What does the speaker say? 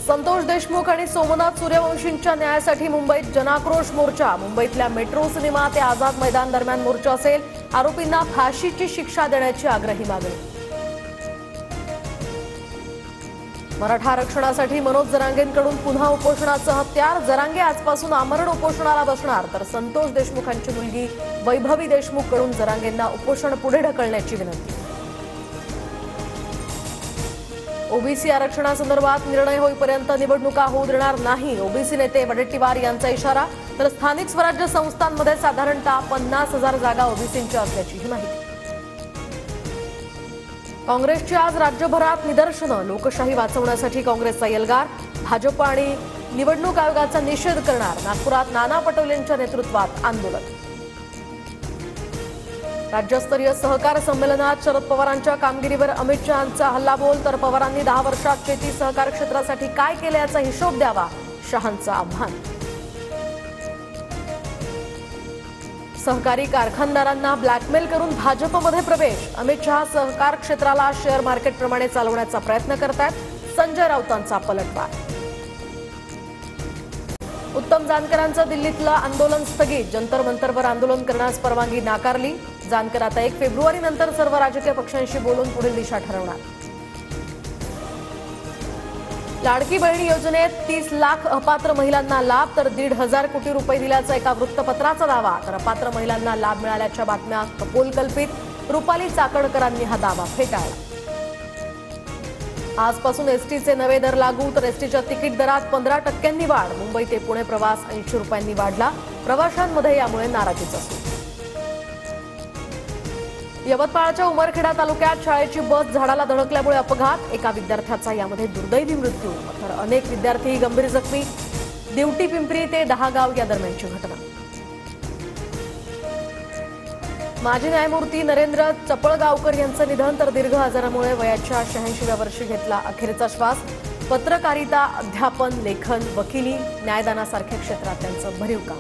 संतोष देशमुख आणि सोमनाथ सूर्यवंशींच्या न्यायासाठी मुंबईत जनाक्रोश मोर्चा। मुंबईतल्या मेट्रो सिनेमा ते आझाद मैदान दरम्यान मोर्चा असेल। आरोपींना फाशीची शिक्षा देण्याची आग्रही मागणी। मराठा आरक्षणासाठी मनोज जरांगेंकडून पुन्हा उपोषणाचं हत्यार। जरांगे आजपासून आमरण उपोषणाला बसणार, तर संतोष देशमुखांची मुलगी वैभवी देशमुखकडून जरांगेंना उपोषण पुढे ढकलण्याची विनंती। ओबीसी आरक्षणासंदर्भात निर्णय होईपर्यंत निवडणुका होऊ देणार नाही, ओबीसी नेते वडेट्टीवार यांचा इशारा। तर स्थानिक स्वराज्य संस्थांमध्ये साधारणतः 50,000 जागा ओबीसींच्या असल्याचीही माहिती। काँग्रेसची आज राज्यभरात निदर्शनं। लोकशाही वाचवण्यासाठी काँग्रेसचा एल्गार। भाजप आणि निवडणूक आयोगाचा निषेध करणार। नागपुरात नाना पटोलेंच्या नेतृत्वात आंदोलन। राज्यस्तरीय सहकार संमेलनात शरद पवारांच्या कामगिरीवर अमित शहांचा हल्लाबोल। तर पवारांनी 10 वर्षात शेती सहकार क्षेत्रासाठी काय केले याचा हिशोब द्यावा, शहांचं आव्हान। सहकारी कारखानदारांना ब्लॅकमेल करून भाजपमध्ये प्रवेश। अमित शहा सहकार क्षेत्राला शेअर मार्केटप्रमाणे चालवण्याचा प्रयत्न करतायत, संजय राऊतांचा पलटवार। उत्तम जानकरांचं दिल्लीतलं आंदोलन स्थगित। जंतर मंतरवर आंदोलन करण्यास परवानगी नाकारली। जानकर आता 1 फेब्रुवारीनंतर सर्व राजकीय पक्षांशी बोलून पुढील दिशा ठरवणार। लाडकी बहीण योजनेत 30 लाख अपात्र महिलांना लाभ, तर 1,500 कोटी रुपये दिल्याचा एका वृत्तपत्राचा दावा। तर अपात्र महिलांना लाभ मिळाल्याच्या बातम्या कपोलकल्पित। रुपाली चाकणकरांनी हा दावा फेटाळला। आजपासून एसटीचे नवे दर लागू। तर एसटीच्या तिकीट दरात 15% वाढ। मुंबई ते पुणे प्रवास 80 रुपयांनी वाढला। प्रवाशांमध्ये यामुळे नाराजीचा सूर। यवतमाळच्या उमरखेडा तालुक्यात शाळेची बस झाडाला धडकल्यामुळे अपघात। एका विद्यार्थ्याचा यामध्ये दुर्दैवी मृत्यू, तर अनेक विद्यार्थी गंभीर जखमी। दिवटी पिंपरी ते दहागाव या दरम्यानची घटना। माजी न्यायमूर्ती नरेंद्र चपळगावकर यांचं निधन। तर दीर्घ आजारामुळे वयाच्या 86व्या वर्षी घेतला अखेरचा श्वास। पत्रकारिता, अध्यापन, लेखन, वकिली, न्यायदानासारख्या क्षेत्रात त्यांचं भरीव काम।